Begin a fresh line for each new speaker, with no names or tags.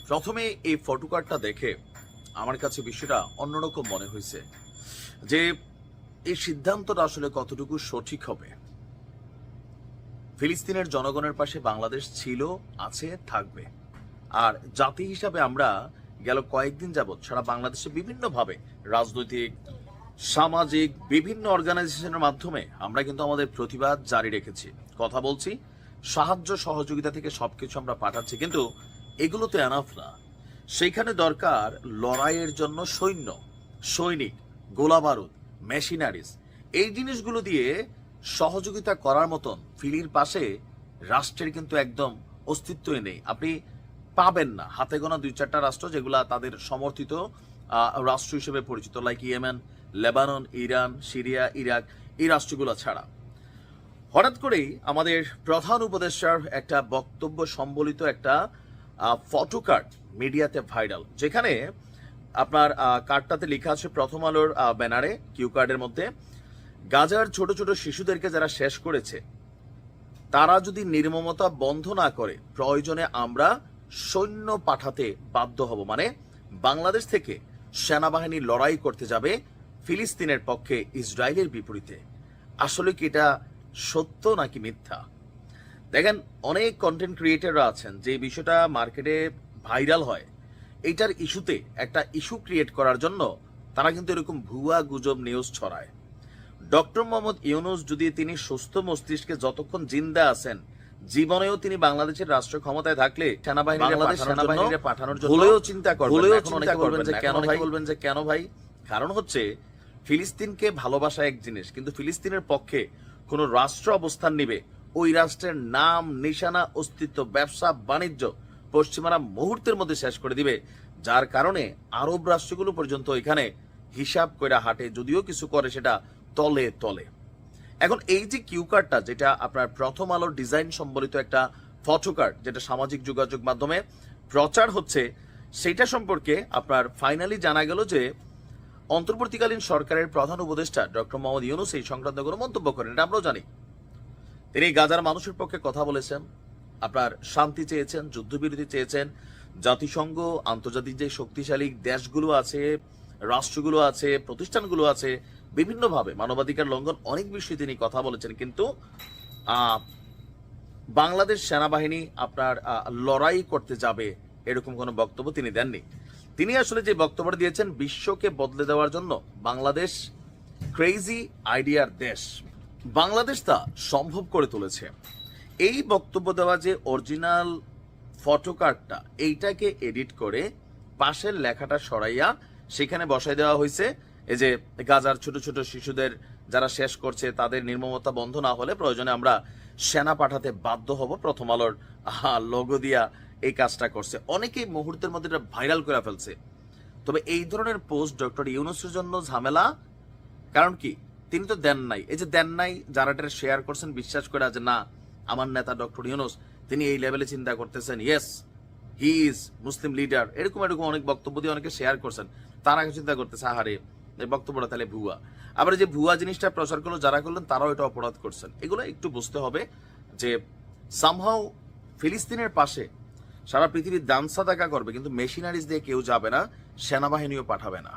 প্রথমে এই ফটোকার্ডটা দেখে আমার কাছে বিষয়টা অন্যরকম মনে হয়েছে যে এই সিদ্ধান্তটা আসলে কতটুকু সঠিক হবে। ফিলিস্তিনের জনগণের পাশে বাংলাদেশ ছিল, আছে, থাকবে। আর জাতি হিসাবে আমরা গেল কয়েকদিন যাবৎ সারা বাংলাদেশে বিভিন্নভাবে রাজনৈতিক, সামাজিক বিভিন্ন অর্গানাইজেশনের মাধ্যমে আমরা কিন্তু আমাদের প্রতিবাদ জারি রেখেছি। কথা বলছি, সাহায্য সহযোগিতা থেকে সবকিছু আমরা পাঠাচ্ছি, কিন্তু এগুলো তো এনাফ না। সেইখানে দরকার লড়াইয়ের জন্য সৈন্য, সৈনিক, গোলাবারুদ, মেশিনারিজ। এই জিনিসগুলো দিয়ে সহযোগিতা করার মতন ফিলির পাশে রাষ্ট্রের কিন্তু একদম অস্তিত্বই নেই। আপনি পাবেন না, হাতে গোনা 2-4টা রাষ্ট্র যেগুলা তাদের সমর্থিত রাষ্ট্র হিসেবে পরিচিত, like Yemen, Lebanon, Iran, Syria, Iraq, এই রাষ্ট্রগুলো ছাড়া। হঠাৎ করেই আমাদের প্রধান উপদেষ্টার একটা বক্তব্য সম্বলিত একটা ফটোকার্ড মিডিয়াতে ভাইরাল, যেখানে আপনার কার্ডটাতে লেখা আছে প্রথম আলোর ব্যানারে, কিউ কার্ডের মধ্যে, গাজার ছোট ছোট শিশুদেরকে যারা শেষ করেছে তারা যদি নির্মমতা বন্ধ না করে প্রয়োজনে আমরা সৈন্য পাঠাতে বাধ্য হব। মানে বাংলাদেশ থেকে সেনাবাহিনী লড়াই করতে যাবে ফিলিস্তিনের পক্ষে ইসরায়েলের বিপরীতে। আসলে কি এটা সত্য নাকি মিথ্যা? দেখেন, অনেক কন্টেন্ট ক্রিয়েটররা আছেন যে বিষয়টা মার্কেটে ভাইরাল হয়, এইটার ইস্যুতে একটা ইস্যু ক্রিয়েট করার জন্য তারা কিন্তু এরকম ভুয়া গুজব নিউজ ছড়ায়। ডক্টর মোহাম্মদ ইউনূস যদি তিনি সুস্থ মস্তিষ্কে যতক্ষণ জিন্দা আছেন, জীবনেও তিনি বাংলাদেশের রাষ্ট্র ক্ষমতায় থাকলে সেনাবাহিনীকে পাঠানোর জন্য ভুলেও চিন্তা করবেন যে কেন ভাই। কারণ হচ্ছে ফিলিস্তিনকে ভালোবাসা এক জিনিস, কিন্তু ফিলিস্তিনের পক্ষে কোন রাষ্ট্র অবস্থান নিবে, ওই রাষ্ট্রের নাম, নিশানা, অস্তিত্ব, ব্যবসা, বাণিজ্য পশ্চিমারা মুহূর্তের মধ্যে শেষ করে দিবে। যার কারণে আরব রাষ্ট্রগুলো পর্যন্ত এখানে হিসাব করে হাঁটে, যদিও কিছু করে সেটা তলে তলে। এখন এই যে কিউ কার্ডটা, যেটা আপনার প্রথম আলোর ডিজাইন সম্বলিত একটা ফটো কার্ড, যেটা সামাজিক যোগাযোগ মাধ্যমে প্রচার হচ্ছে, সেটা সম্পর্কে আপনার ফাইনালি জানা গেল যে অন্তর্বর্তীকালীন সরকারের প্রধান উপদেষ্টা ডক্টর মোহাম্মদ ইউনূস এই সংক্রান্ত কোনো মন্তব্য করেন, এটা আমরাও জানি। তিনি গাজার মানুষের পক্ষে কথা বলেছেন, আপনার শান্তি চেয়েছেন, যুদ্ধবিরতি চেয়েছেন। জাতিসংঘ, আন্তর্জাতিক যে শক্তিশালী দেশগুলো আছে, রাষ্ট্রগুলো আছে, প্রতিষ্ঠানগুলো আছে, বিভিন্নভাবে মানবাধিকার লঙ্ঘন অনেক বিষয়ে তিনি কথা বলেছেন, কিন্তু বাংলাদেশ সেনাবাহিনী আপনার লড়াই করতে যাবে এরকম কোনো বক্তব্য তিনি দেননি। তিনি আসলে যে বক্তব্য দিয়েছেন, বিশ্বকে বদলে দেওয়ার জন্য বাংলাদেশ ক্রেজি আইডিয়ার দেশ, বাংলাদেশ তা সম্ভব করে তুলেছে। এই বক্তব্য দেওয়া যে অরিজিনাল ফটোকার্ডটা, এইটাকে এডিট করে পাশের লেখাটা সরাইয়া সেখানে বসাই দেওয়া হয়েছে, এই যে গাজার ছোট ছোট শিশুদের যারা শেষ করছে তাদের নির্মমতা বন্ধ না হলে প্রয়োজনে আমরা সেনা পাঠাতে বাধ্য হব। প্রথম আলোর লোগো দিয়া এই কাজটা করছে, অনেকেই মুহূর্তের মধ্যে এটা ভাইরাল করে ফেলছে। তবে এই ধরনের পোস্ট ডক্টর ইউনূসের জন্য ঝামেলা। কারণ কি, তিনি তো দেন নাই। এই যে দেন নাই, যারা এটা শেয়ার করছেন বিশ্বাস করে যে না আমার নেতা ডক্টর ইউনূস তিনি এই লেভেলে চিন্তা করতেছেন, yes he is Muslim leader, এরকম অনেক বক্তব্য দিয়ে অনেকে শেয়ার করছেন, তারা চিন্তা করতেছে আহারে এই বক্তব্যটা তাহলে ভুয়া। আবার যে ভুয়া জিনিসটা প্রচার করলো যারা করলেন, তারাও এটা অপরাধ করছেন। এগুলো একটু বুঝতে হবে যে সামহাও ফিলিস্তিনের পাশে সারা পৃথিবীর দান সাদাকা করবে, কিন্তু মেশিনারিজ দিয়ে কেউ যাবে না, সেনাবাহিনীও পাঠাবে না।